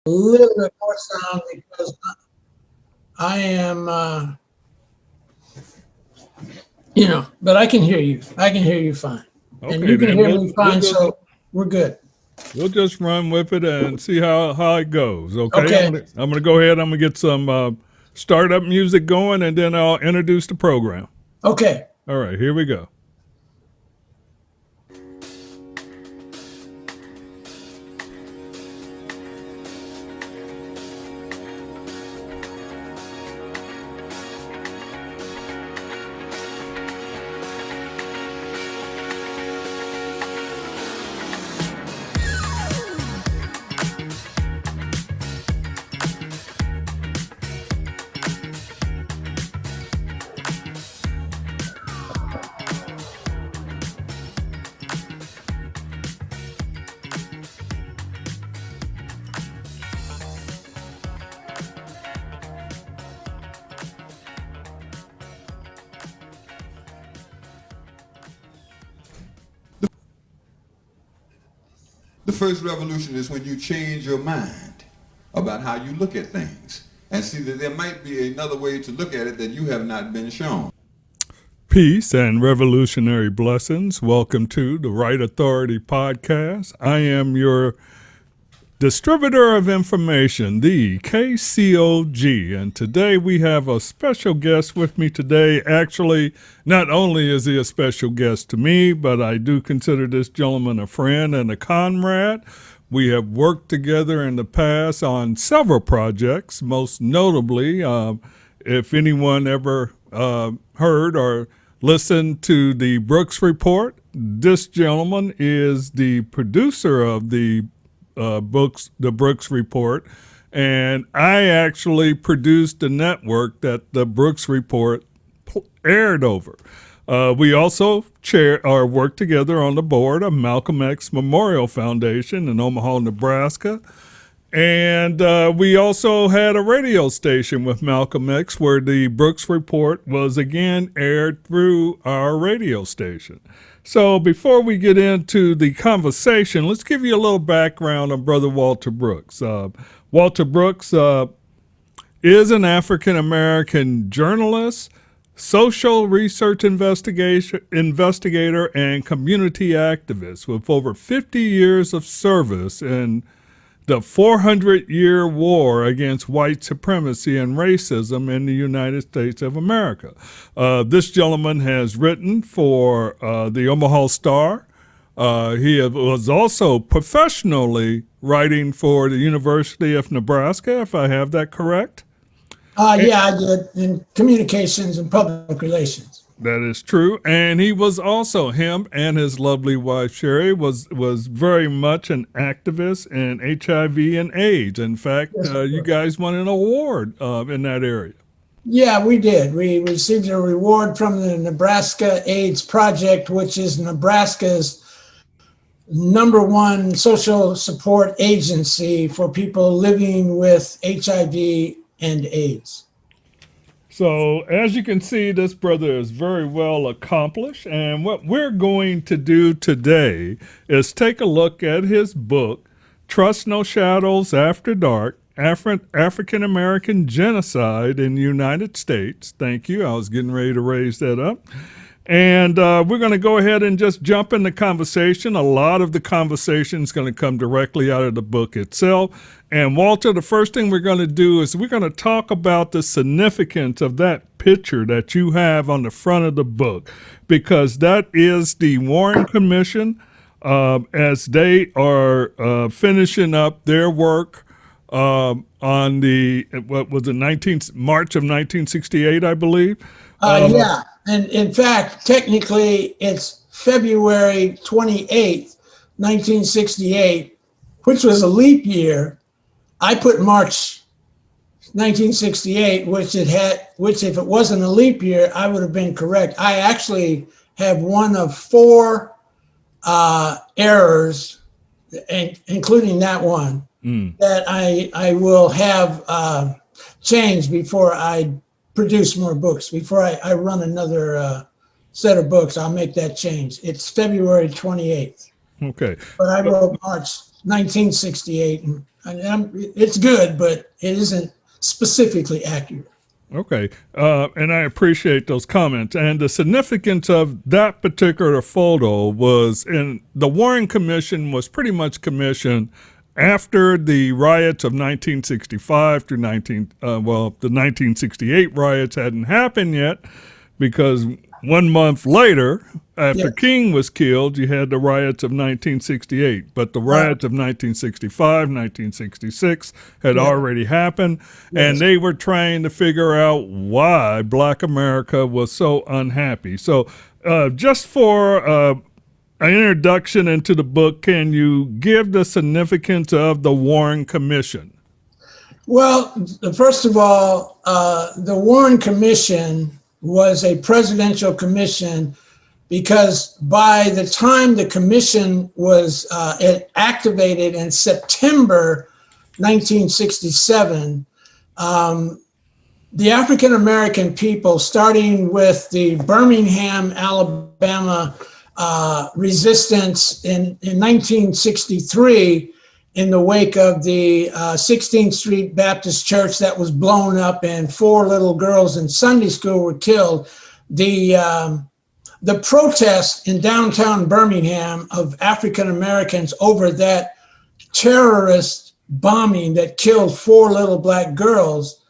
a little bit more sound because I am, but I can hear you. I can hear you fine. And Okay, you can then hear we'll me we'll fine, just so we're good. we'll just run with it and see how it goes. Okay, Okay. I'm gonna go ahead. I'm gonna get some startup music going, and then I'll introduce the program. Okay. All right, here we go. The first revolution is when you change your mind about how you look at things and see that there might be another way to look at it that you have not been shown. Peace and revolutionary blessings. Welcome to the Right Authority Podcast. I am your distributor of information, the KCOG, and today we have a special guest with me today. Actually, not only is he a special guest to me, but I do consider this gentleman a friend and a comrade. We have worked together in the past on several projects, most notably, if anyone ever heard or listened to the Brooks Report, this gentleman is the producer of the the Brooks Report, and I actually produced the network that the Brooks Report aired over. We also work together on the board of Malcolm X Memorial Foundation in Omaha, Nebraska. And we also had a radio station with Malcolm X where the Brooks Report was again aired through our radio station. So before we get into the conversation, let's give you a little background on Brother Walter Brooks. Walter Brooks is an African-American journalist, social research investigator, and community activist with over 50 years of service in the 400-year war against white supremacy and racism in the United States of America. This gentleman has written for the Omaha Star. He was also professionally writing for the University of Nebraska, if I have that correct. Yeah, I did in communications and public relations. That is true. And he was also, him and his lovely wife, Sherry, was very much an activist in HIV and AIDS. In fact, Yes, you guys won an award in that area. Yeah, we did. We received a reward from the Nebraska AIDS Project, which is Nebraska's #1 social support agency for people living with HIV and AIDS. So, as you can see, this brother is very well accomplished. And what we're going to do today is take a look at his book, Trust No Shadows After Dark, African American Genocide in the United States. Thank you. I was getting ready to raise that up. And we're going to go ahead and just jump in the conversation. A lot of the conversation is going to come directly out of the book itself. And Walter, the first thing we're going to do is we're going to talk about the significance of that picture that you have on the front of the book, because that is the Warren Commission as they are finishing up their work on the, what was it, March of 1968, I believe. Yeah, and in fact, technically, it's February 28th, 1968, which was a leap year. I put March 1968, which if it wasn't a leap year, I would have been correct. I actually have one of 4 errors, including that one, that I will have changed before I produce more books. Before I run another set of books, I'll make that change. It's February 28th. Okay. But I wrote March 1968, and It's good, but it isn't specifically accurate. Okay. And I appreciate those comments. And the significance of that particular photo was the Warren Commission was pretty much commissioned after the riots of 1965 through the 1968 riots hadn't happened yet, because 1 month later, after King was killed, you had the riots of 1968. But the riots of 1965, 1966 had already happened, and they were trying to figure out why Black America was so unhappy. So just for an introduction into the book, can you give the significance of the Warren Commission? Well, first of all, the Warren Commission was a presidential commission because by the time the commission was activated in September 1967, the African American people, starting with the Birmingham, Alabama resistance in 1963, in the wake of the 16th Street Baptist Church that was blown up and 4 little girls in Sunday school were killed. The protest in downtown Birmingham of African Americans over that terrorist bombing that killed 4 little Black girls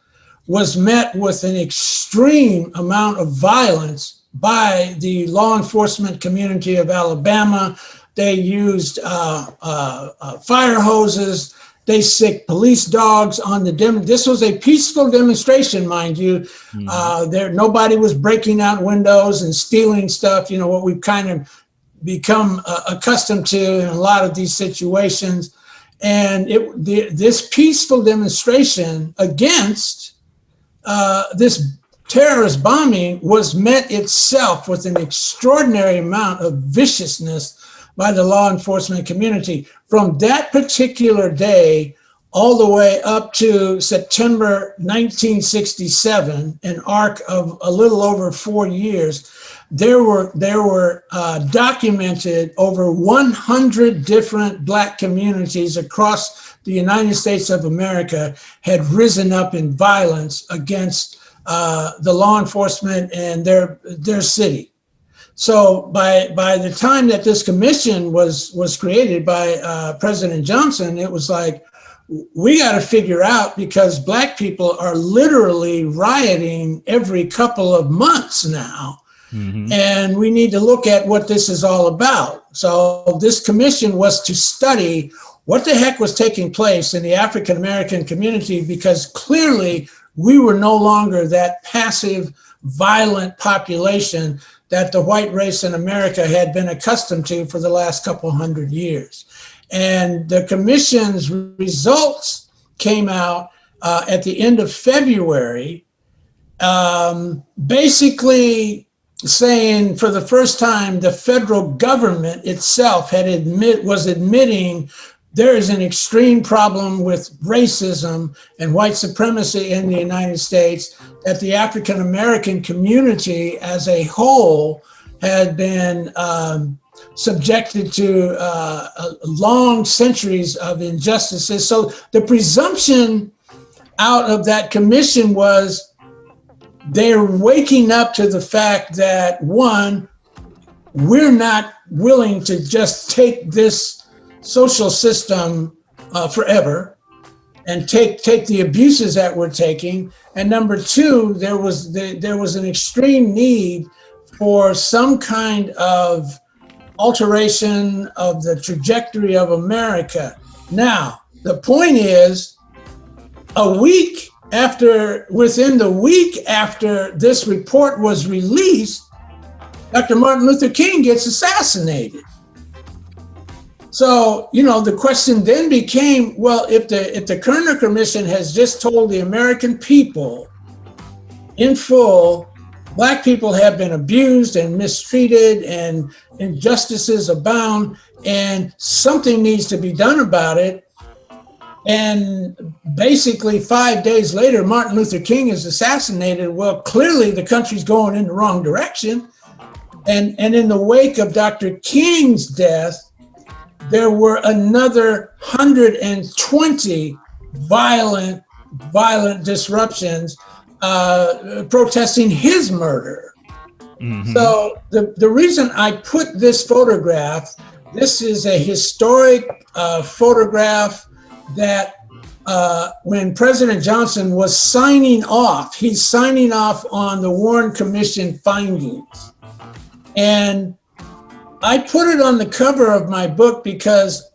was met with an extreme amount of violence by the law enforcement community of Alabama. They used fire hoses. They sicked police dogs on the This was a peaceful demonstration, mind you. Nobody was breaking out windows and stealing stuff. You know what we've kind of become accustomed to in a lot of these situations. And this peaceful demonstration against this terrorist bombing was met itself with an extraordinary amount of viciousness by the law enforcement community. From that particular day all the way up to September 1967, an arc of a little over 4 years, there were documented over 100 different Black communities across the United States of America had risen up in violence against the law enforcement and their city. So by the time that this commission was created by President Johnson, it was like, we got to figure out, because Black people are literally rioting every couple of months now. Mm-hmm. And we need to look at what this is all about. So this commission was to study what the heck was taking place in the African American community, because clearly we were no longer that passive, violent population that the white race in America had been accustomed to for the last couple hundred years. And the commission's results came out at the end of February, basically saying for the first time the federal government itself was admitting there is an extreme problem with racism and white supremacy in the United States, that the African American community as a whole had been subjected to long centuries of injustices. So the presumption out of that commission was they're waking up to the fact that, one, we're not willing to just take this social system forever and take the abuses that we're taking. And number two, there was an extreme need for some kind of alteration of the trajectory of America. Now, the point is, within the week after this report was released, Dr. Martin Luther King gets assassinated. So, the question then became, well, if the Kerner Commission has just told the American people in full, Black people have been abused and mistreated and injustices abound, and something needs to be done about it. And basically 5 days later, Martin Luther King is assassinated. Well, clearly the country's going in the wrong direction. And in the wake of Dr. King's death, there were another 120 violent disruptions protesting his murder. Mm-hmm. So the reason I put this photograph, this is a historic photograph that when President Johnson was signing off, he's signing off on the Warren Commission findings. And I put it on the cover of my book because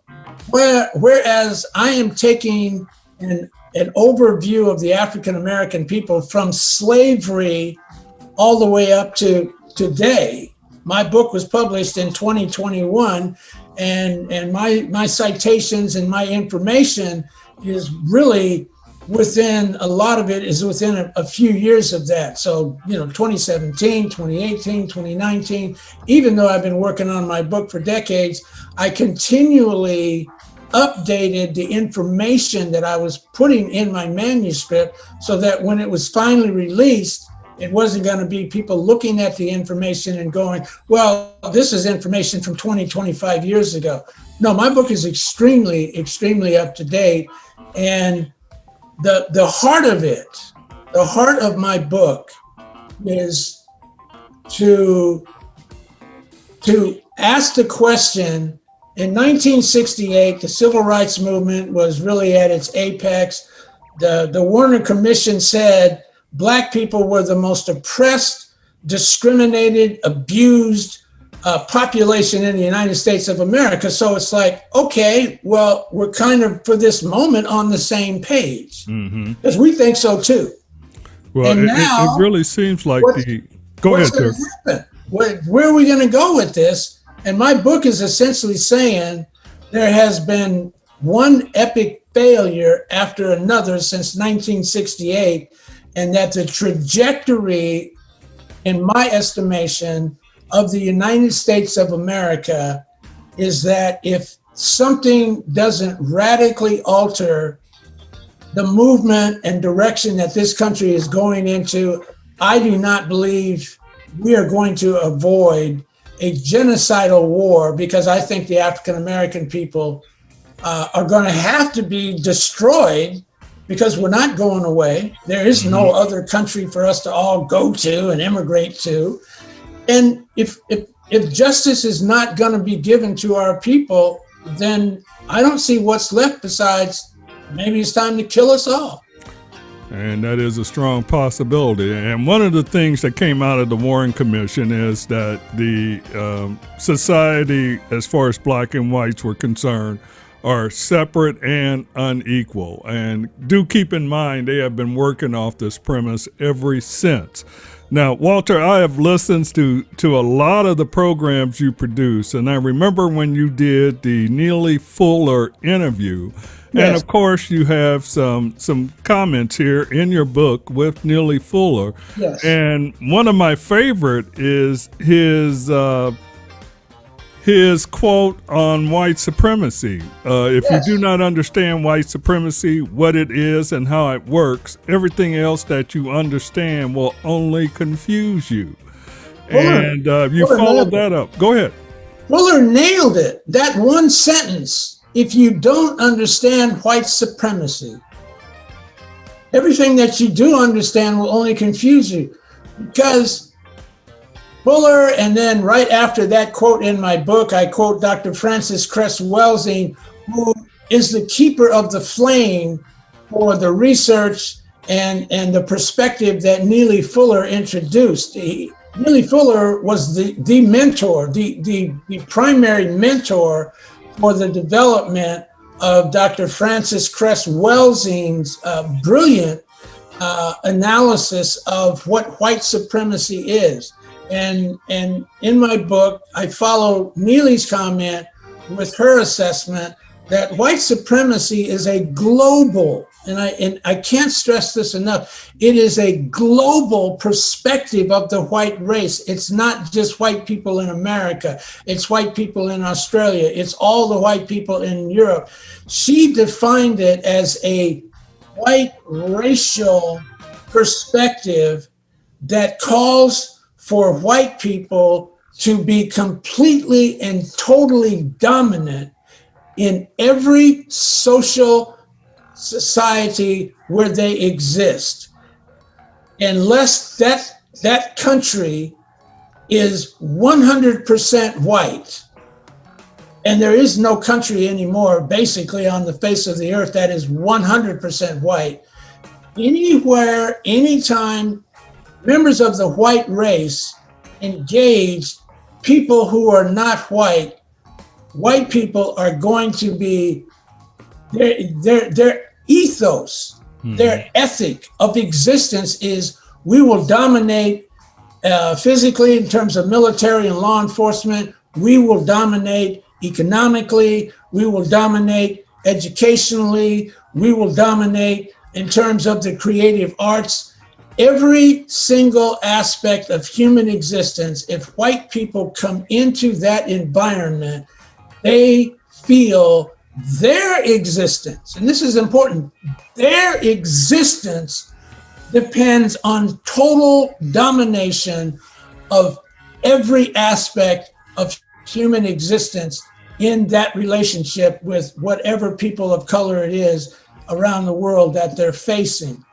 whereas I am taking an overview of the African American people from slavery all the way up to today. My book was published in 2021, and my citations and my information is really within, a lot of it is within a few years of that. So, 2017, 2018, 2019, even though I've been working on my book for decades, I continually updated the information that I was putting in my manuscript so that when it was finally released, it wasn't going to be people looking at the information and going, well, this is information from 20, 25 years ago. No, my book is extremely, extremely up to date. And the heart of it, the heart of my book is to ask the question. In 1968, the civil rights movement was really at its apex. The Warren Commission said Black people were the most oppressed, discriminated, abused population in the United States of America. So it's like, okay, well, we're kind of, for this moment, on the same page. Because we think so too. Well, and it really seems like Go ahead, sir. Where are we going to go with this? And my book is essentially saying there has been one epic failure after another since 1968, and that the trajectory, in my estimation, of the United States of America is that if something doesn't radically alter the movement and direction that this country is going into, I do not believe we are going to avoid a genocidal war, because I think the African American people are going to have to be destroyed, because we're not going away. There is no other country for us to all go to and immigrate to. And if justice is not going to be given to our people, then I don't see what's left besides maybe it's time to kill us all. And that is a strong possibility. And one of the things that came out of the Warren Commission is that the society, as far as Black and whites were concerned, are separate and unequal. And do keep in mind, they have been working off this premise ever since. Now, Walter, I have listened to a lot of the programs you produce, and I remember when you did the Neely Fuller interview. Yes. And of course, you have some comments here in your book with Neely Fuller. Yes. And one of my favorite is his quote on white supremacy. If Yes. you do not understand white supremacy, what it is and how it works, everything else that you understand will only confuse you. And you followed that up. Go ahead. Fuller nailed it. That one sentence. If you don't understand white supremacy, everything that you do understand will only confuse you. Because Fuller, and then right after that quote in my book, I quote Dr. Francis Cress Welsing, who is the keeper of the flame for the research and the perspective that Neely Fuller introduced. Neely Fuller was the mentor, the primary mentor for the development of Dr. Francis Cress Welsing's brilliant analysis of what white supremacy is. And in my book, I follow Neely's comment with her assessment that white supremacy is a global, and I can't stress this enough, it is a global perspective of the white race. It's not just white people in America, it's white people in Australia, it's all the white people in Europe. She defined it as a white racial perspective that calls for white people to be completely and totally dominant in every social society where they exist, unless that country is 100% white. And there is no country anymore, basically, on the face of the earth that is 100% white. Anywhere, anytime members of the white race engage people who are not white, white people are going to be, their ethos, their ethic of existence is, we will dominate physically in terms of military and law enforcement. We will dominate economically. We will dominate educationally. We will dominate in terms of the creative arts. Every single aspect of human existence, if white people come into that environment, they feel their existence, and this is important, their existence depends on total domination of every aspect of human existence in that relationship with whatever people of color it is around the world that they're facing.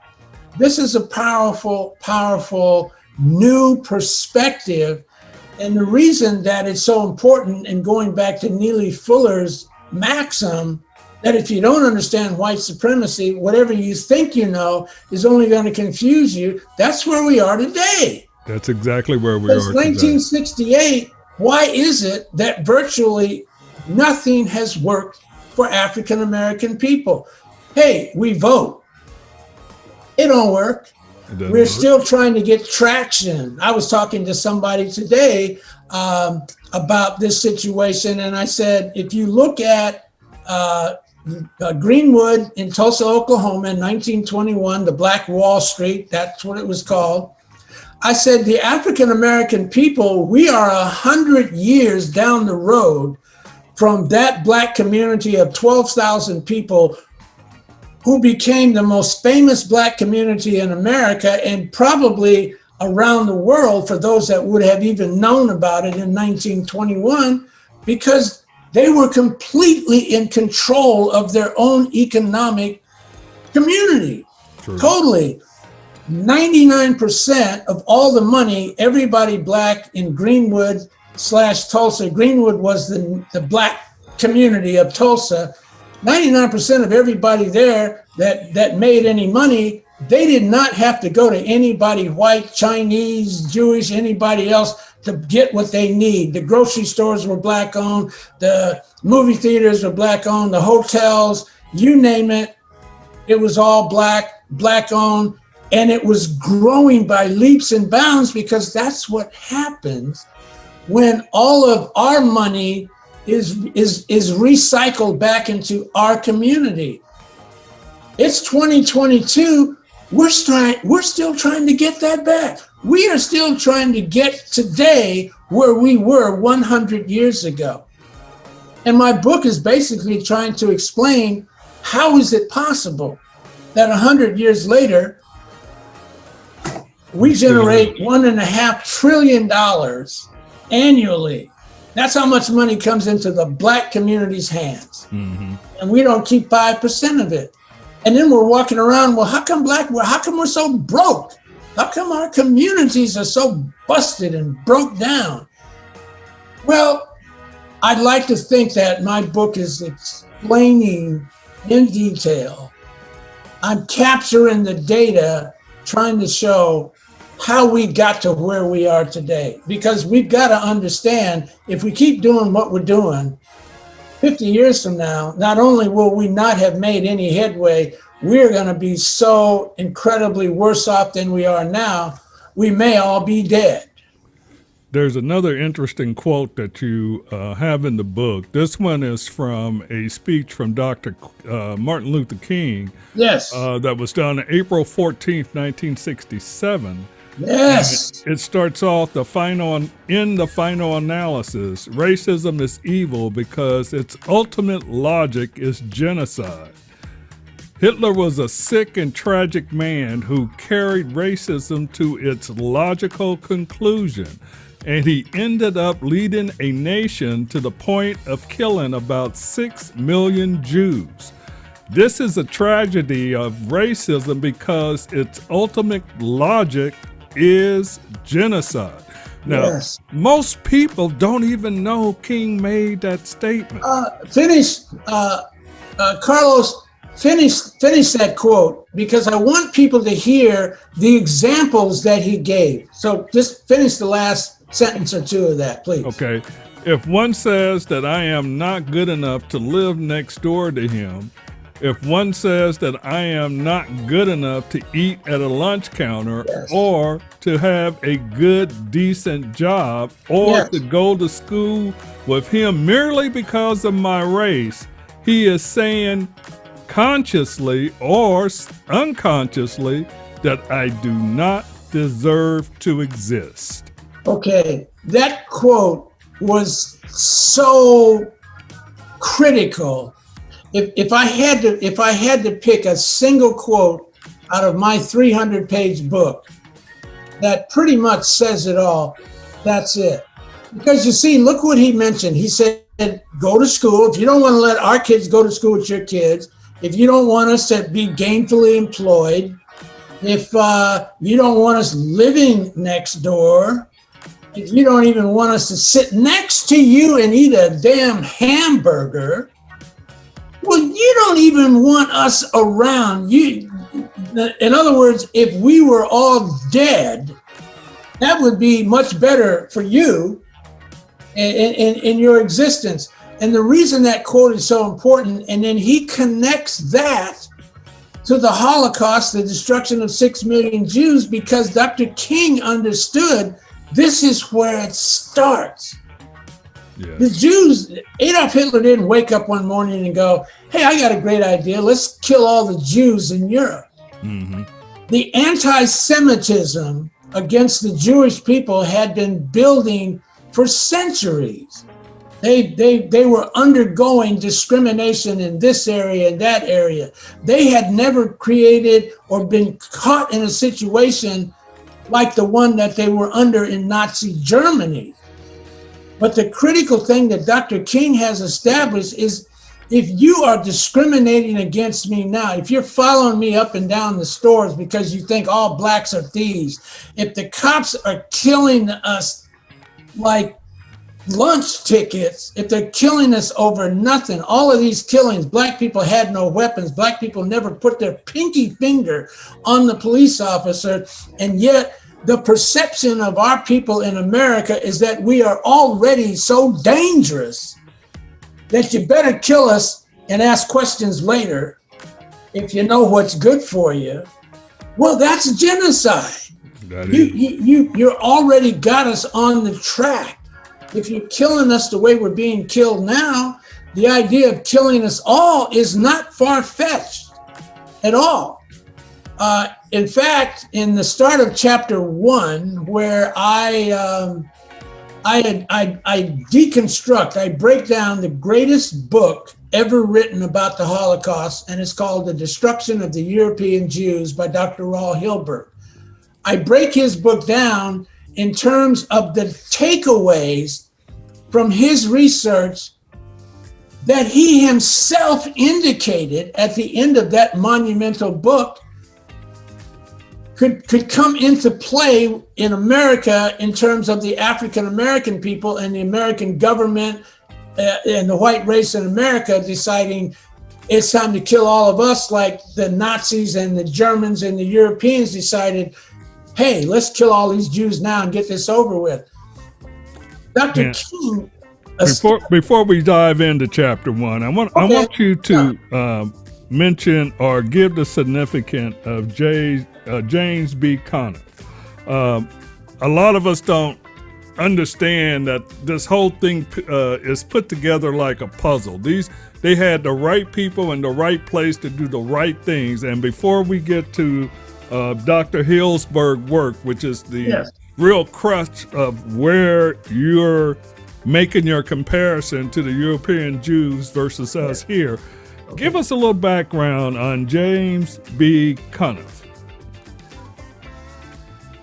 This is a powerful, powerful new perspective. And the reason that it's so important, and going back to Neely Fuller's maxim, that if you don't understand white supremacy, whatever you think you know is only going to confuse you. That's where we are today. That's exactly where we are Since today. 1968, why is it that virtually nothing has worked for African American people? Hey, we vote. It don't work. We're still trying to get traction. I was talking to somebody today about this situation, and I said, if you look at Greenwood in Tulsa, Oklahoma in 1921, the Black Wall Street, that's what it was called. I said, the African American people, we are 100 years down the road from that Black community of 12,000 people who became the most famous Black community in America and probably around the world for those that would have even known about it in 1921, because they were completely in control of their own economic community. True. Totally. 99% of all the money, everybody Black in Greenwood / Tulsa, Greenwood was the Black community of Tulsa. 99% of everybody there that made any money, they did not have to go to anybody white, Chinese, Jewish, anybody else to get what they need. The grocery stores were Black owned, the movie theaters were Black owned, the hotels, you name it, it was all Black owned, and it was growing by leaps and bounds, because that's what happens when all of our money is recycled back into our community. It's 2022. We're still trying to get that back. We are still trying to get today where we were 100 years ago. And my book is basically trying to explain, how is it possible that 100 years later, we generate $1.5 trillion annually. That's how much money comes into the Black community's hands. Mm-hmm. And we don't keep 5% of it. And then we're walking around, well, how come we're so broke? How come our communities are so busted and broke down? Well, I'd like to think that my book is explaining in detail. I'm capturing the data, trying to show how we got to where we are today. Because we've got to understand, if we keep doing what we're doing, 50 years from now, not only will we not have made any headway, we're going to be so incredibly worse off than we are now, we may all be dead. There's another interesting quote that you have in the book. This one is from a speech from Dr. Martin Luther King. Yes. That was done on April 14th, 1967. Yes. It starts off in the final analysis, racism is evil because its ultimate logic is genocide. Hitler was a sick and tragic man who carried racism to its logical conclusion. and he ended up leading a nation to the point of killing about 6 million Jews. This is a tragedy of racism because its ultimate logic is genocide. Now, Yes. most people don't even know King made that statement. Carlos, finish that quote, because I want people to hear the examples that he gave. So just finish the last sentence or two of that, please. Okay. If one says that I am not good enough to live next door to him, if one says that I am not good enough to eat at a lunch counter, Yes. or to have a good, decent job, or Yes. to go to school with him merely because of my race, he is saying consciously or unconsciously that I do not deserve to exist. Okay, that quote was so critical. If I had to pick a single quote out of my 300-page book that pretty much says it all, that's it. Because you see, look what he mentioned. He said, go to school. If you don't want to let our kids go to school with your kids, if you don't want us to be gainfully employed, if you don't want us living next door, if you don't even want us to sit next to you and eat a damn hamburger, well, you don't even want us around. In other words, if we were all dead, that would be much better for you in your existence. And the reason that quote is so important, and then he connects that to the Holocaust, the destruction of 6 million Jews, because Dr. King understood this is where it starts. Yes. The Jews, Adolf Hitler didn't wake up one morning and go, hey, I got a great idea. Let's kill all the Jews in Europe. Mm-hmm. The anti-Semitism against the Jewish people had been building for centuries. They were undergoing discrimination in this area and that area. They had never created or been caught in a situation like the one that they were under in Nazi Germany. But the critical thing that Dr. King has established is, if you are discriminating against me now, if you're following me up and down the stores because you think all blacks are thieves, if the cops are killing us like lunch tickets, if they're killing us over nothing, all of these killings, black people had no weapons, black people never put their pinky finger on the police officer, and yet the perception of our people in America is that we are already so dangerous that you better kill us and ask questions later if you know what's good for you. Well, that's genocide. You're already got us on the track. If you're killing us the way we're being killed now, the idea of killing us all is not far-fetched at all. In fact, in the start of chapter 1, where I deconstruct, I break down the greatest book ever written about the Holocaust, and it's called The Destruction of the European Jews by Dr. Raul Hilberg. I break his book down in terms of the takeaways from his research that he himself indicated at the end of that monumental book could come into play in America in terms of the African American people and the American government and the white race in America deciding it's time to kill all of us, like the Nazis and the Germans and the Europeans decided, hey, let's kill all these Jews now and get this over with. Dr. King. Before we dive into chapter 1, I want you to mention or give the significance of James B. Conniff. A lot of us don't understand that this whole thing is put together like a puzzle. They had the right people in the right place to do the right things. And before we get to Dr. Hilberg's work, which is the real crux of where you're making your comparison to the European Jews versus us here, give us a little background on James B. Conniff.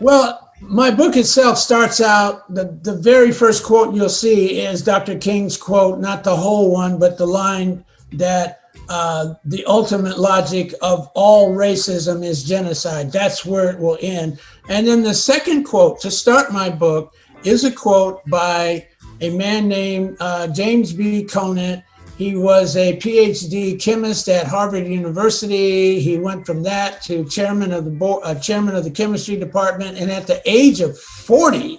Well, My book itself starts out, the very first quote you'll see is Dr. King's quote, not the whole one, but the line that the ultimate logic of all racism is genocide. That's where it will end. And then the second quote to start my book is a quote by a man named James B. Conant. He was a PhD chemist at Harvard University. He went from that to chairman of the board, chairman of the chemistry department, and at the age of 40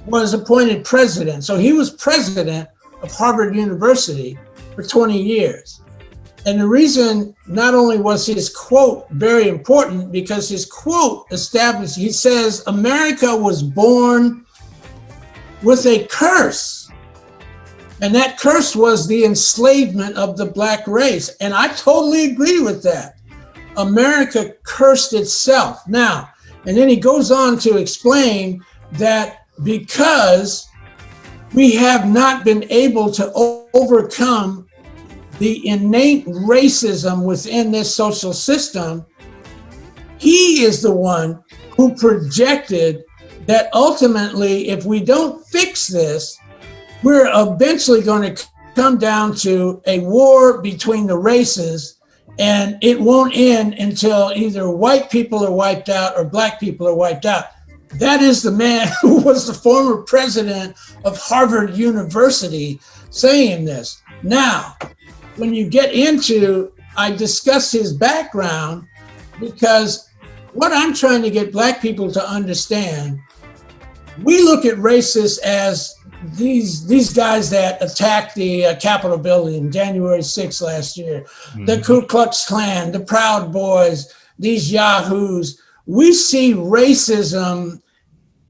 was appointed president. So he was president of Harvard University for 20 years. And the reason, not only was his quote very important, because his quote established, he says, America was born with a curse. And that curse was the enslavement of the Black race. And I totally agree with that. America cursed itself. Now, and then he goes on to explain that because we have not been able to overcome the innate racism within this social system, he is the one who projected that ultimately, if we don't fix this, we're eventually going to come down to a war between the races, and it won't end until either white people are wiped out or Black people are wiped out. That is the man who was the former president of Harvard University saying this. Now, when you get into, I discuss his background, because what I'm trying to get Black people to understand, we look at racists as these guys that attacked the Capitol building January 6th last year, the Ku Klux Klan, the Proud Boys, these yahoos. We see racism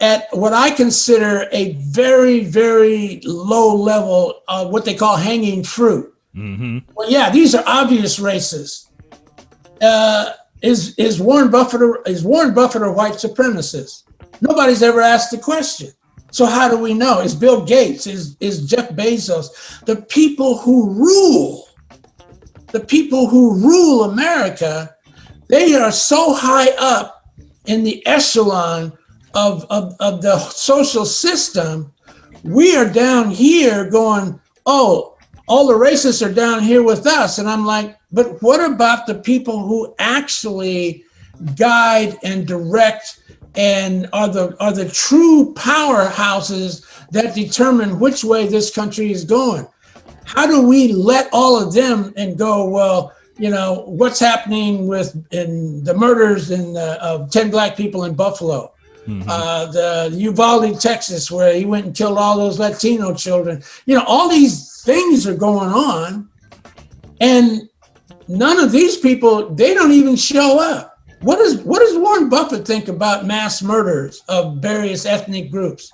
at what I consider a very, very low level of what they call hanging fruit. Well, yeah, these are obvious racists. Is Warren Buffett a white supremacist? Nobody's ever asked the question. So how do we know? Is Bill Gates, is Jeff Bezos, the people who rule America, they are so high up in the echelon of the social system. We are down here going, oh, all the racists are down here with us. And I'm like, but what about the people who actually guide and direct and are the true powerhouses that determine which way this country is going? How do we let all of them and go, well, you know, what's happening in the murders of 10 Black people in Buffalo, the Uvalde, Texas, where he went and killed all those Latino children. You know, all these things are going on, and none of these people, they don't even show up. What does Warren Buffett think about mass murders of various ethnic groups?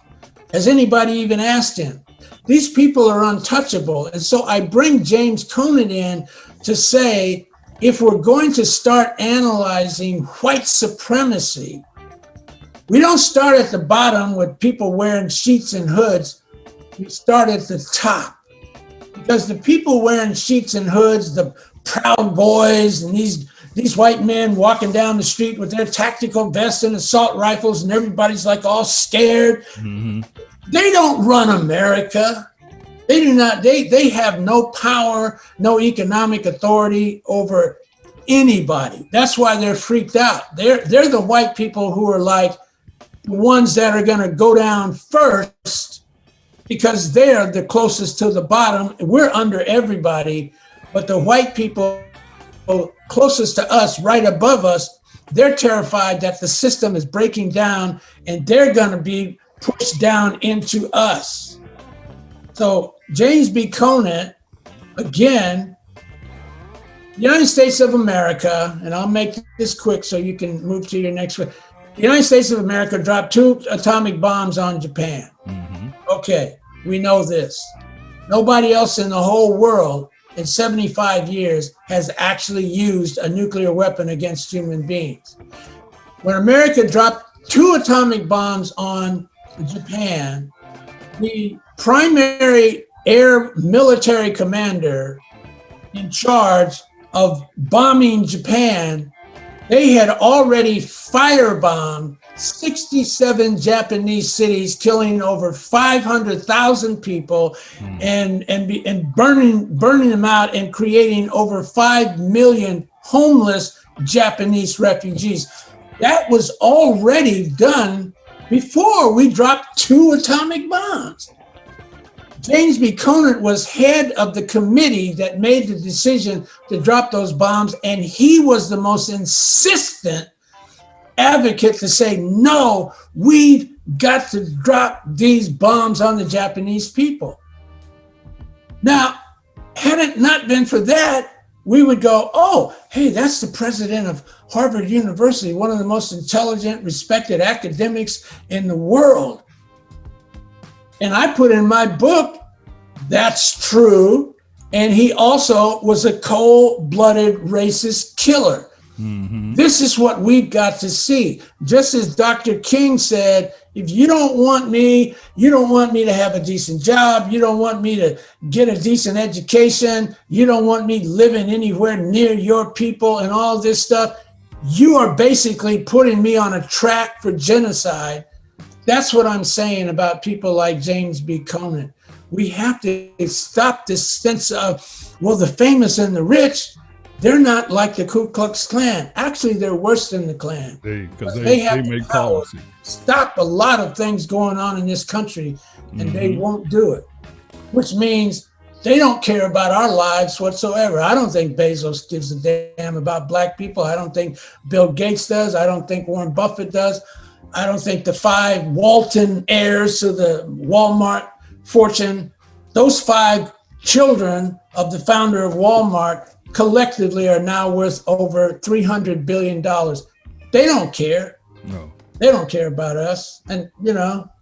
Has anybody even asked him? These people are untouchable. And so I bring James Conant in to say, if we're going to start analyzing white supremacy, we don't start at the bottom with people wearing sheets and hoods. We start at the top. Because the people wearing sheets and hoods, the Proud Boys, and these white men walking down the street with their tactical vests and assault rifles, and everybody's like all scared. They don't run America. They do not. They have no power, no economic authority over anybody. That's why they're freaked out. They're the white people who are like the ones that are going to go down first, because they're the closest to the bottom. We're under everybody, but the white people closest to us, right above us, they're terrified that the system is breaking down and they're going to be pushed down into us. So James B. Conant, again, the United States of America, and I'll make this quick so you can move to your next one. The United States of America dropped 2 atomic bombs on Japan. Okay, we know this. Nobody else in the whole world in 75 years has actually used a nuclear weapon against human beings. When America dropped 2 atomic bombs on Japan, the primary air military commander in charge of bombing Japan, they had already firebombed 67 Japanese cities, killing over 500,000 people, and burning them out, and creating over 5 million homeless Japanese refugees. That was already done before we dropped 2 atomic bombs. James B. Conant was head of the committee that made the decision to drop those bombs, and he was the most insistent advocate to say, no, we've got to drop these bombs on the Japanese people. Now, had it not been for that, we would go, oh, hey, that's the president of Harvard University, one of the most intelligent, respected academics in the world. And I put in my book, that's true. And he also was a cold-blooded racist killer. Mm-hmm. This is what we've got to see. Just as Dr. King said, if you don't want me to have a decent job, you don't want me to get a decent education, you don't want me living anywhere near your people and all this stuff, you are basically putting me on a track for genocide. That's what I'm saying about people like James B. Conant. We have to stop this sense of, well, the famous and the rich, they're not like the Ku Klux Klan. Actually, they're worse than the Klan. Because they make policy. Stop a lot of things going on in this country, and they won't do it, which means they don't care about our lives whatsoever. I don't think Bezos gives a damn about black people. I don't think Bill Gates does. I don't think Warren Buffett does. I don't think the 5 Walton heirs to the Walmart fortune, those 5 children of the founder of Walmart collectively are now worth over $300 billion. They don't care. No. They don't care about us. And,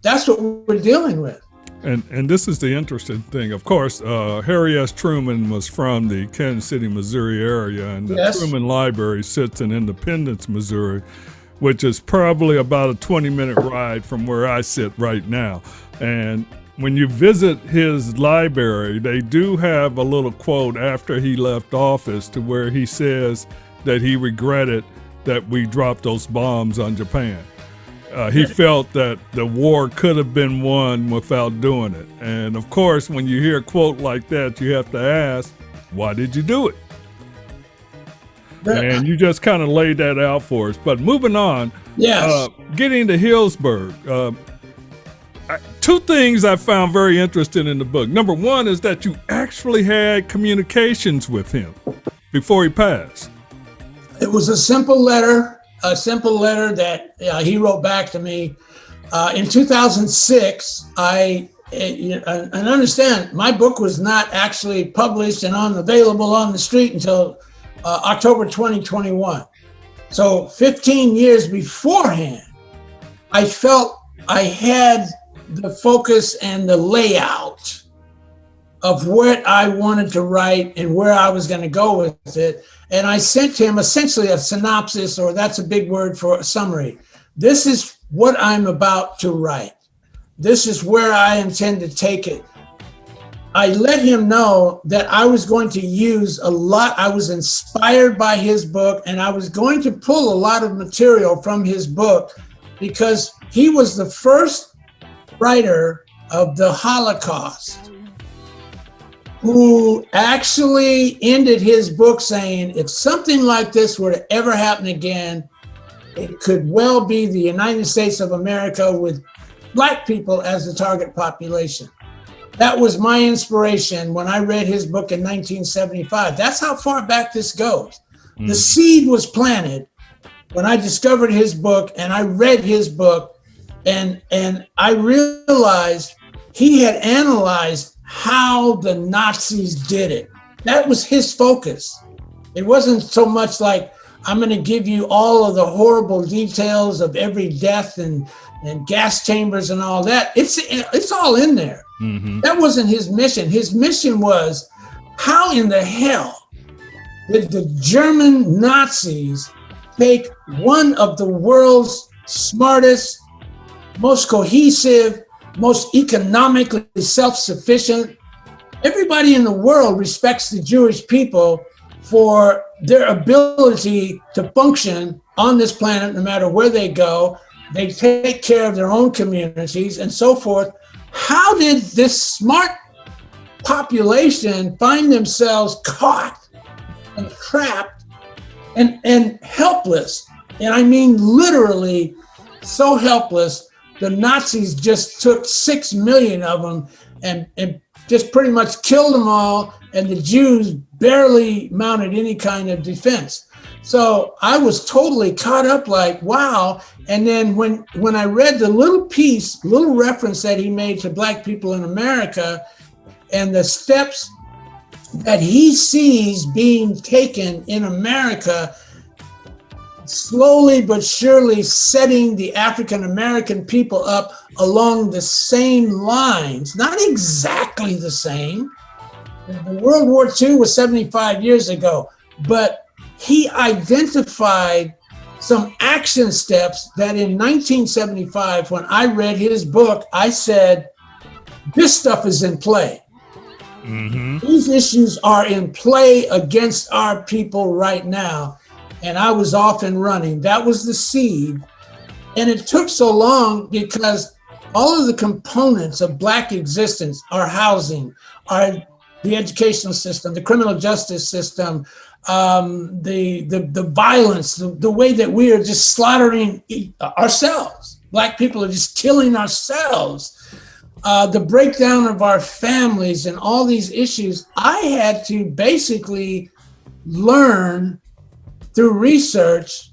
that's what we're dealing with. And this is the interesting thing. Of course, Harry S. Truman was from the Kansas City, Missouri area, and the Truman Library sits in Independence, Missouri, which is probably about a 20-minute ride from where I sit right now. And when you visit his library, they do have a little quote after he left office to where he says that he regretted that we dropped those bombs on Japan. He felt that the war could have been won without doing it. And of course, when you hear a quote like that, you have to ask, why did you do it? And you just kind of laid that out for us. But moving on, getting to Hilberg, 2 things I found very interesting in the book. Number 1 is that you actually had communications with him before he passed. It was a simple letter that he wrote back to me. In 2006, and understand, my book was not actually published and available on the street until October 2021. So 15 years beforehand, I felt I had the focus and the layout of what I wanted to write and where I was going to go with it. And I sent him essentially a synopsis, or that's a big word for a summary. This is what I'm about to write. This is where I intend to take it. I let him know that I was going to use a lot. I was inspired by his book, and I was going to pull a lot of material from his book because he was the first writer of the Holocaust who actually ended his book saying, if something like this were to ever happen again, it could well be the United States of America with Black people as the target population. That was my inspiration when I read his book in 1975. That's how far back this goes. The seed was planted when I discovered his book and I read his book, and I realized he had analyzed how the Nazis did it. That was his focus. It wasn't so much like, I'm going to give you all of the horrible details of every death and gas chambers and all that. It's all in there. Mm-hmm. That wasn't his mission. His mission was, how in the hell did the German Nazis take one of the world's smartest, most cohesive, most economically self-sufficient? Everybody in the world respects the Jewish people for their ability to function on this planet, no matter where they go. They take care of their own communities and so forth. How did this smart population find themselves caught and trapped and helpless? And I mean literally so helpless. The Nazis just took 6 million of them and just pretty much killed them all, and the Jews barely mounted any kind of defense. So I was totally caught up like, wow. And then when I read the little reference that he made to Black people in America and the steps that he sees being taken in America, slowly but surely setting the African American people up along the same lines, not exactly the same. The World War II was 75 years ago, but he identified some action steps that in 1975, when I read his book, I said, this stuff is in play. Mm-hmm. These issues are in play against our people right now. And I was off and running. That was the seed. And it took so long because all of the components of Black existence, our housing, the educational system, the criminal justice system, the violence, the way that we are just slaughtering ourselves. Black people are just killing ourselves. The breakdown of our families and all these issues, I had to basically learn through research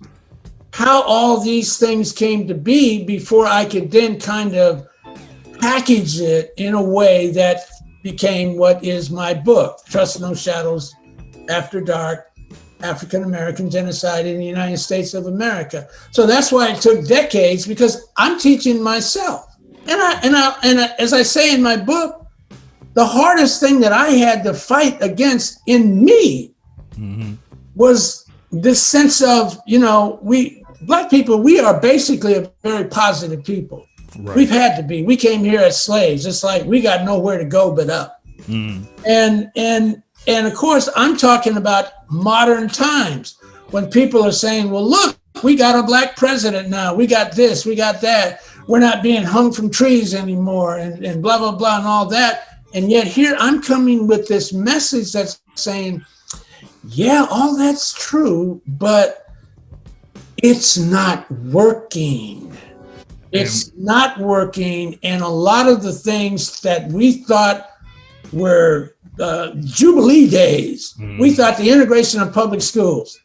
how all these things came to be before I could then kind of package it in a way that became what is my book, Trust No Shadows After Dark, African American Genocide in the United States of America. So that's why it took decades, because I'm teaching myself. And as I say in my book, the hardest thing that I had to fight against in me was this sense of, we Black people, we are basically a very positive people. Right. We've had to be. We came here as slaves. It's like we got nowhere to go but up. And of course, I'm talking about modern times when people are saying, well, look, we got a Black president now. We got this, we got that. We're not being hung from trees anymore and blah, blah, blah, and all that. And yet here I'm coming with this message that's saying, yeah, all that's true, but it's not working. It's not working. And a lot of the things that we thought were Jubilee days, we thought the integration of public schools.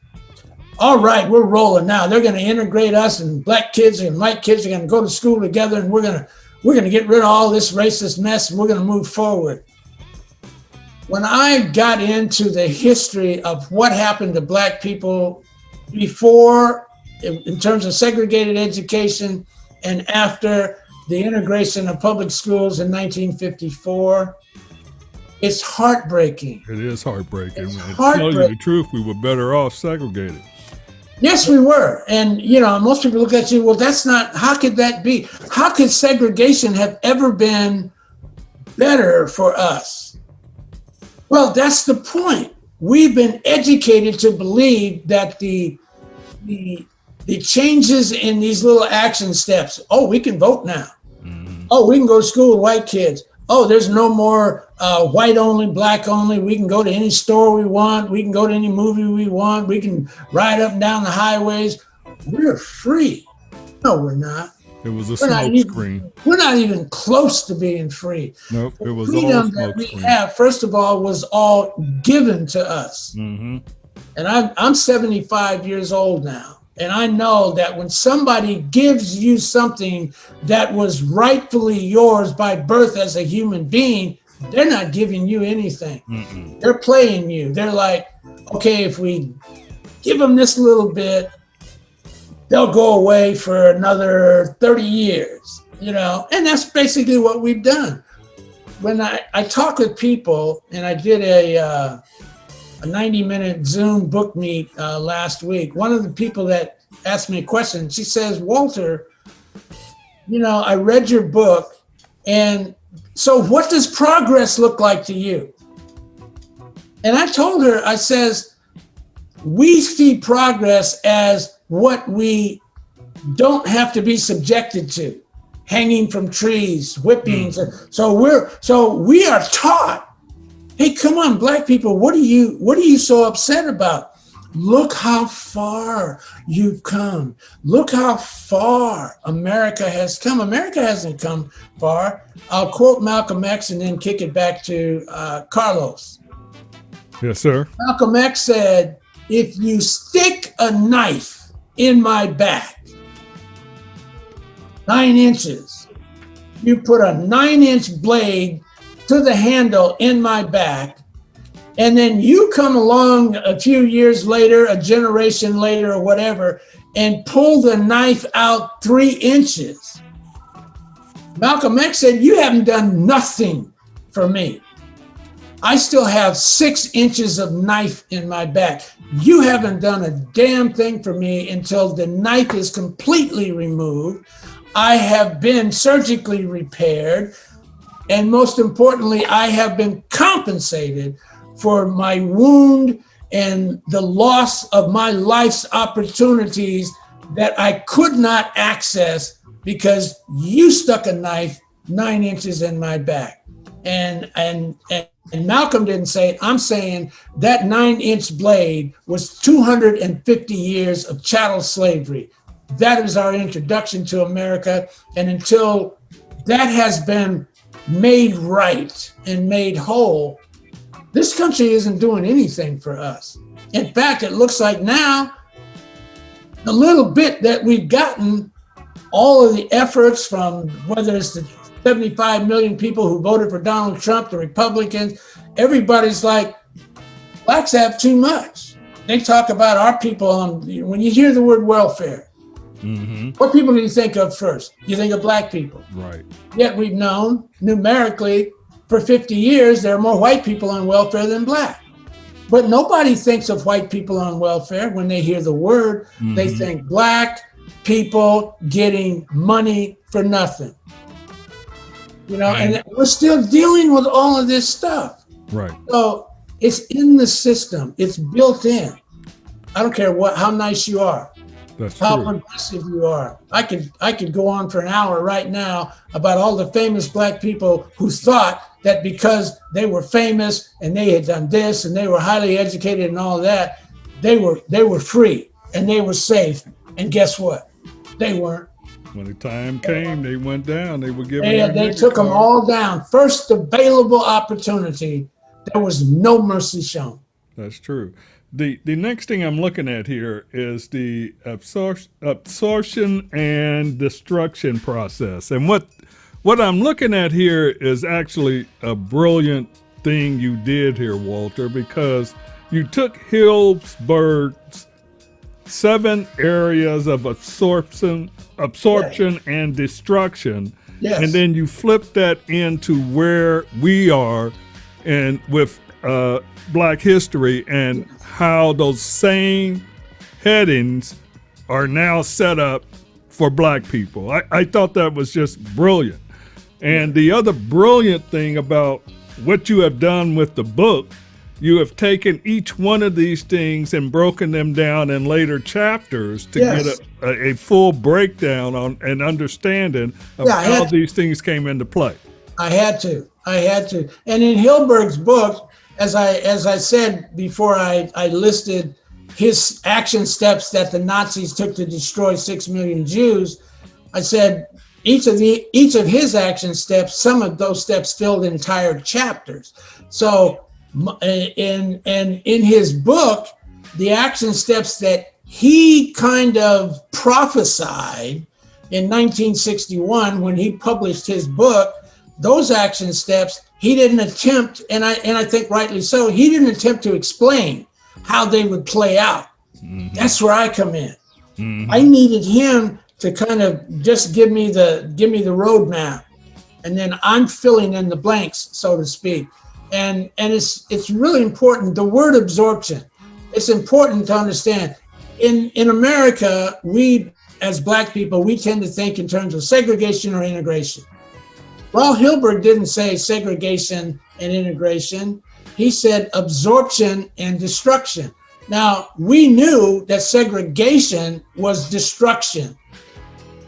All right, we're rolling now. They're going to integrate us, and Black kids and white kids are going to go to school together, and we're going to get rid of all this racist mess, and we're going to move forward. When I got into the history of what happened to Black people before, in terms of segregated education, and after the integration of public schools in 1954, it's heartbreaking. It is heartbreaking. It's man. heartbreaking. To tell you the truth, we were better off segregated. Yes, we were. And, most people look at you, well, that's not, how could that be? How could segregation have ever been better for us? Well, that's the point. We've been educated to believe that the changes in these little action steps, oh, we can vote now. Oh, we can go to school with white kids. Oh, there's no more white only, Black only. We can go to any store we want. We can go to any movie we want. We can ride up and down the highways. We're free. No, we're not. It was a smoke screen. We're not even close to being free. Nope, it was freedom all that smoke we screen. have, first of all, was all given to us. And I'm 75 years old now. And I know that when somebody gives you something that was rightfully yours by birth as a human being, they're not giving you anything. They're playing you. They're like, okay, if we give them this little bit, they'll go away for another 30 years, and that's basically what we've done. When I talk with people, and I did a 90-minute Zoom book meet last week, one of the people that asked me a question, she says, Walter, I read your book, and so what does progress look like to you? And I told her, I says, we see progress as what we don't have to be subjected to, hanging from trees, whippings. So we are taught, hey, come on, black people, what are you so upset about? Look how far you've come. Look how far America has come. America hasn't come far. I'll quote Malcolm X and then kick it back to Carlos. Yes, sir. Malcolm X said, if you stick a knife in my back, 9 inches, you put a 9-inch blade to the handle in my back, and then you come along a few years later, a generation later or whatever, and pull the knife out 3 inches. Malcolm X said, you haven't done nothing for me. I still have 6 inches of knife in my back. You haven't done a damn thing for me until the knife is completely removed. I have been surgically repaired. And most importantly, I have been compensated for my wound and the loss of my life's opportunities that I could not access because you stuck a knife 9 inches in my back. And Malcolm didn't say it. I'm saying that 9-inch blade was 250 years of chattel slavery. That is our introduction to America. And until that has been made right and made whole, this country isn't doing anything for us. In fact, it looks like now, the little bit that we've gotten, all of the efforts from whether it's the 75 million people who voted for Donald Trump, the Republicans, everybody's like, blacks have too much. They talk about our people when you hear the word welfare, what people do you think of first? You think of black people. Right. Yet we've known numerically for 50 years, there are more white people on welfare than black. But nobody thinks of white people on welfare when they hear the word. They think black people getting money for nothing. You know, and we're still dealing with all of this stuff. Right. So it's in the system. It's built in. I don't care how nice you are. That's how true. progressive you are. I could go on for an hour right now about all the famous black people who thought that because they were famous and they had done this and they were highly educated and all that, they were free and they were safe. And guess what? They weren't. When the time came, they went down. They were given. They took them all down. First available opportunity, there was no mercy shown. That's true. The next thing I'm looking at here is the absorption and destruction process. And what I'm looking at here is actually a brilliant thing you did here, Walter, because you took Hilberg's 7 areas of absorption and destruction, and then you flip that into where we are and with Black history and how those same headings are now set up for Black people. I thought that was just brilliant. And the other brilliant thing about what you have done with the book, you have taken each one of these things and broken them down in later chapters to get a full breakdown on an understanding of how these things came into play. I had to. And in Hilberg's book, as I said before, I listed his action steps that the Nazis took to destroy 6 million Jews. I said each of his action steps, some of those steps filled entire chapters. So in his book, the action steps that he kind of prophesied in 1961 when he published his book, those action steps, he didn't attempt, and I think rightly so, he didn't attempt to explain how they would play out. That's where I come in. I needed him to kind of just give me the roadmap, and then I'm filling in the blanks, so to speak. And it's really important. The word absorption, it's important to understand. In America, we as Black people, we tend to think in terms of segregation or integration. Raul Hilberg didn't say segregation and integration. He said absorption and destruction. Now, we knew that segregation was destruction.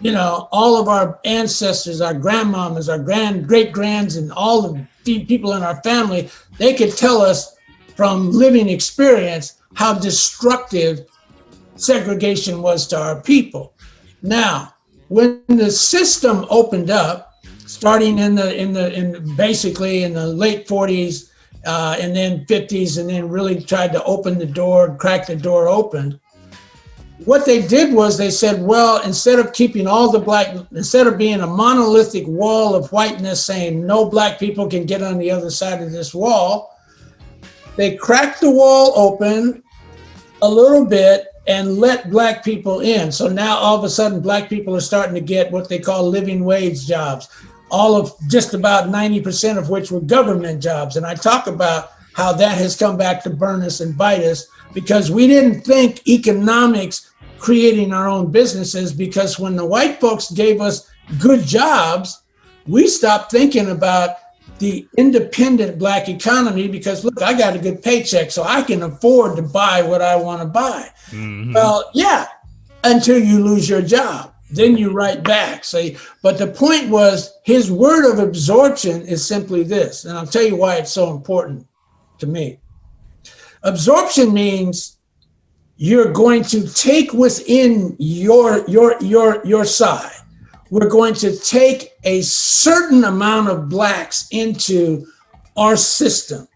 you know, all of our ancestors, our grandmamas, our great-grands, and all the people in our family, they could tell us from living experience how destructive segregation was to our people. Now, when the system opened up, starting basically in the late 40s and then 50s, and then really tried to open the door, crack the door open, what they did was they said, well, instead of being a monolithic wall of whiteness saying no black people can get on the other side of this wall, they cracked the wall open a little bit and let black people in. So now all of a sudden, black people are starting to get what they call living wage jobs, all of just about 90% of which were government jobs. And I talk about how that has come back to burn us and bite us, because we didn't think economics creating our own businesses, because when the white folks gave us good jobs, we stopped thinking about the independent black economy, because look, I got a good paycheck, so I can afford to buy what I want to buy. Mm-hmm. Well, yeah, until you lose your job, then you write back. See, but the point was, his word of absorption is simply this, and I'll tell you why it's so important to me. Absorption means you're going to take within your side. We're going to take a certain amount of blacks into our system.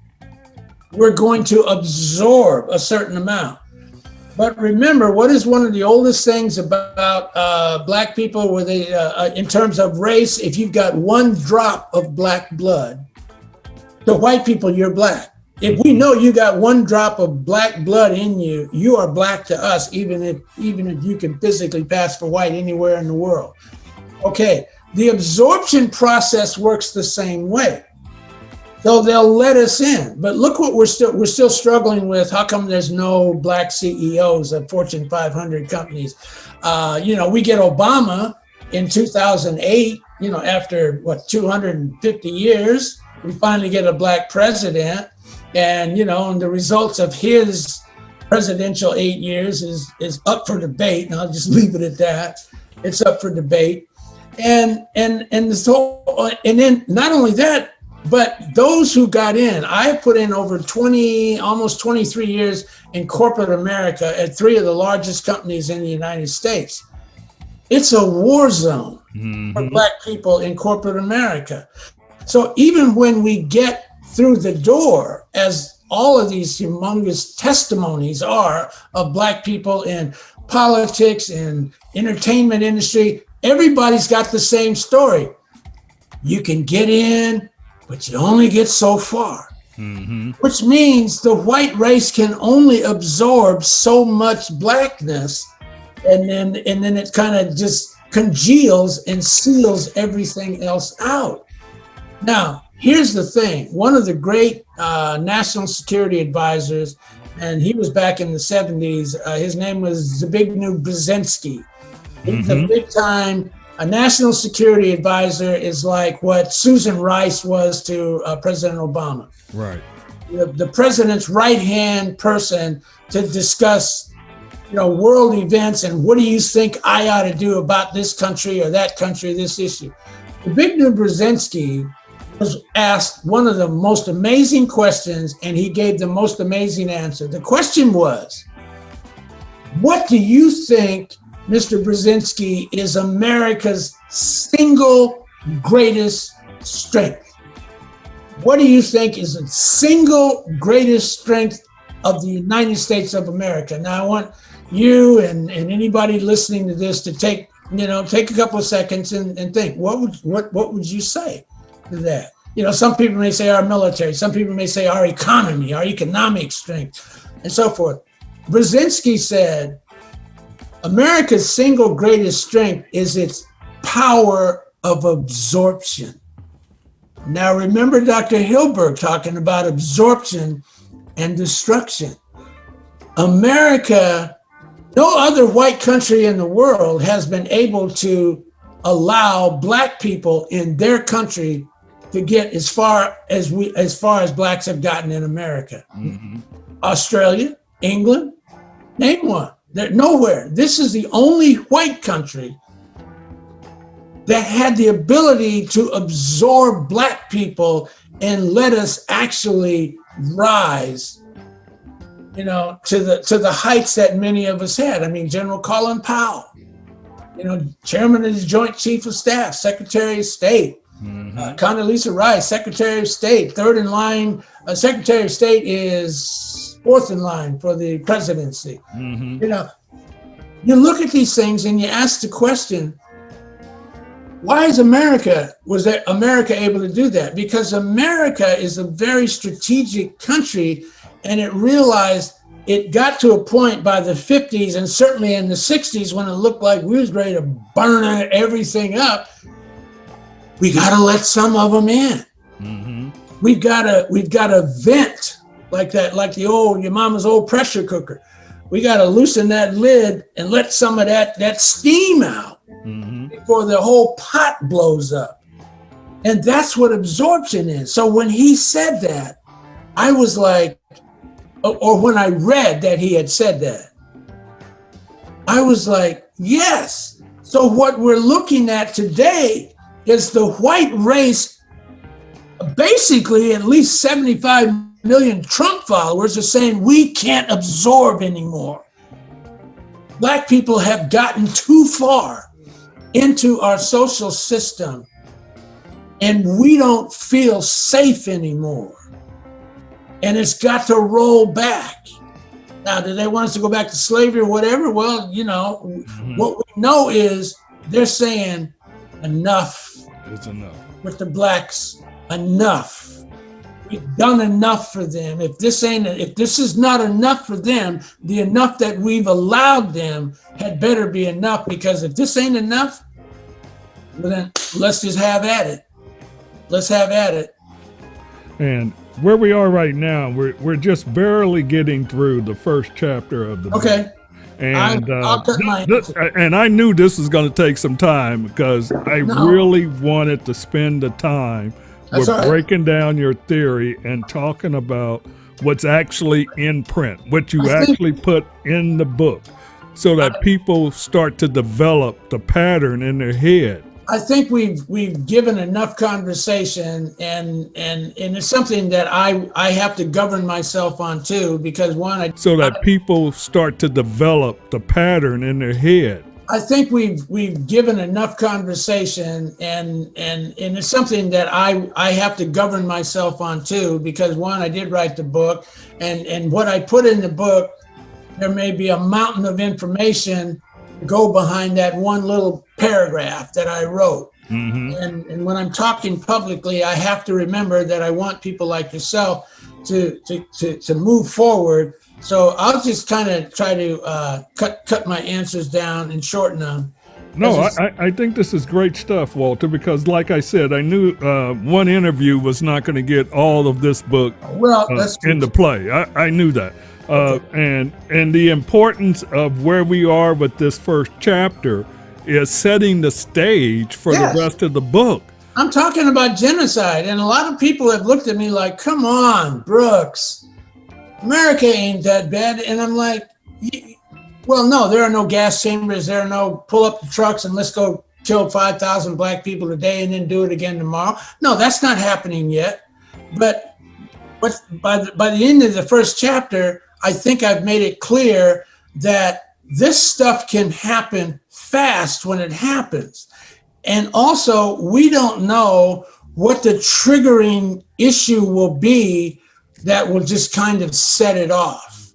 We're going to absorb a certain amount. But remember, what is one of the oldest things about black people, where they, in terms of race, if you've got one drop of black blood, to white people, you're black. If we know you got one drop of black blood in you, you are black to us, even if you can physically pass for white anywhere in the world. Okay, the absorption process works the same way. So they'll let us in, but look what we're still struggling with. How come there's no black CEOs of Fortune 500 companies? We get Obama in 2008. After 250 years, we finally get a black president. And, and the results of his presidential 8 years is up for debate. And I'll just leave it at that. It's up for debate. And then not only that, but those who got in, I put in over almost 23 years in corporate America at 3 of the largest companies in the United States. It's a war zone for black people in corporate America. So even when we get through the door, as all of these humongous testimonies are of black people in politics and entertainment industry, everybody's got the same story. You can get in, but you only get so far, which means the white race can only absorb so much blackness, and then it kind of just congeals and seals everything else out. Now, here's the thing. One of the great national security advisors, and he was back in the 70s, his name was Zbigniew Brzezinski. He's a big time, a national security advisor is like what Susan Rice was to President Obama. Right. The president's right-hand person to discuss, world events and what do you think I ought to do about this country or that country, this issue. Zbigniew Brzezinski was asked one of the most amazing questions, and he gave the most amazing answer. The question was, what do you think, Mr. Brzezinski, is America's single greatest strength? What do you think is the single greatest strength of the United States of America? Now, I want you and anybody listening to this to take a couple of seconds and think, what would you say to that? Some people may say our military, some people may say our economy, our economic strength, and so forth. Brzezinski said, America's single greatest strength is its power of absorption. Now, remember Dr. Hilberg talking about absorption and destruction. America, no other white country in the world has been able to allow black people in their country to get as far as blacks have gotten in America. Australia, England, name one. They're nowhere. This is the only white country that had the ability to absorb Black people and let us actually rise, to the heights that many of us had. I mean, General Colin Powell, Chairman of the Joint Chief of Staff, Secretary of State, Condoleezza Rice, Secretary of State, third in line. Secretary of State is fourth in line for the presidency. You look at these things and you ask the question, why was America able to do that? Because America is a very strategic country, and it realized it got to a point by the 50s and certainly in the 60s when it looked like we was ready to burn everything up. We got to let some of them in. We've got to vent like that, like your mama's old pressure cooker. We got to loosen that lid and let some of that steam out before the whole pot blows up. And that's what absorption is. So when he said that, I was like, or when I read that he had said that, I was like, yes. So what we're looking at today is the white race, basically at least 75 million Trump followers are saying we can't absorb anymore. Black people have gotten too far into our social system and we don't feel safe anymore. And it's got to roll back. Now, do they want us to go back to slavery or whatever? Well, what we know is they're saying enough. It's enough. With the blacks, enough. We've done enough for them. If this is not enough for them, the enough that we've allowed them had better be enough, because if this ain't enough, well then let's just have at it. Let's have at it. And where we are right now, we're just barely getting through the first chapter of the book. Okay. And I'll cut my and I knew this was going to take some time because I really wanted to spend the time with breaking down your theory and talking about what's actually in print, what you actually put in the book, so that people start to develop the pattern in their head. I think we've given enough conversation, and it's something that I have to govern myself on too, because so that people start to develop the pattern in their head. I think we've given enough conversation, and it's something that I have to govern myself on too, because I did write the book, and what I put in the book, there may be a mountain of information go behind that one little paragraph that I wrote. And when I'm talking publicly, I have to remember that I want people like yourself to move forward. So I'll just kind of try to cut my answers down and shorten them. No, I think this is great stuff, Walter, because like I said, I knew one interview was not going to get all of this book into play. I knew that. And the importance of where we are with this first chapter is setting the stage for the rest of the book. I'm talking about genocide, and a lot of people have looked at me like, come on, Brooks, America ain't that bad. And I'm like, well, no, there are no gas chambers. There are no pull up the trucks and let's go kill 5,000 black people today and then do it again tomorrow. No, that's not happening yet. But by the end of the first chapter, I think I've made it clear that this stuff can happen fast when it happens. And also, we don't know what the triggering issue will be that will just kind of set it off.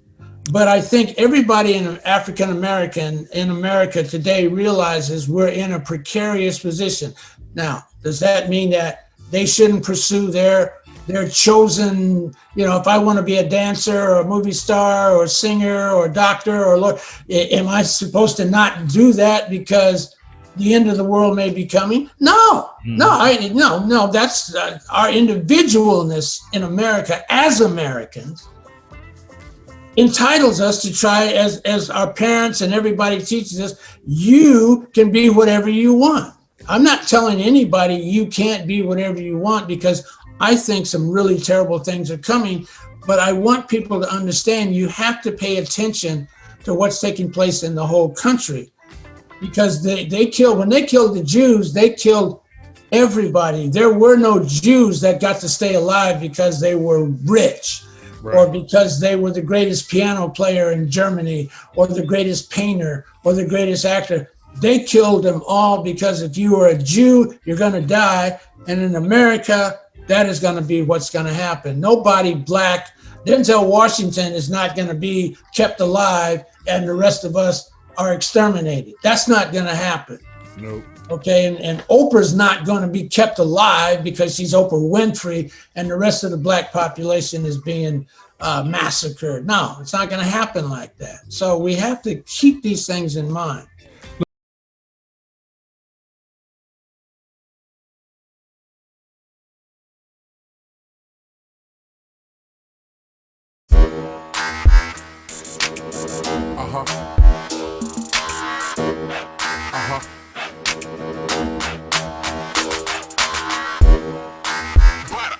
But I think everybody in African American in America today realizes we're in a precarious position. Now, does that mean that they shouldn't pursue their chosen, if I want to be a dancer or a movie star or a singer or a doctor or a lawyer, am I supposed to not do that because the end of the world may be coming? No, that's our individualness in America as Americans entitles us to try, as our parents and everybody teaches us, you can be whatever you want. I'm not telling anybody you can't be whatever you want, because I think some really terrible things are coming, but I want people to understand you have to pay attention to what's taking place in the whole country. because they killed, when they killed the Jews, they killed everybody. There were no Jews that got to stay alive because they were rich, or because they were the greatest piano player in Germany, or the greatest painter, or the greatest actor. They killed them all because if you are a Jew, you're going to die. And in America, that is going to be what's going to happen. Nobody black, Denzel Washington is not going to be kept alive and the rest of us are exterminated. That's not going to happen. Nope. Okay, and Oprah's not going to be kept alive because she's Oprah Winfrey and the rest of the black population is being massacred. No, it's not going to happen like that. So we have to keep these things in mind.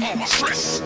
All my stress.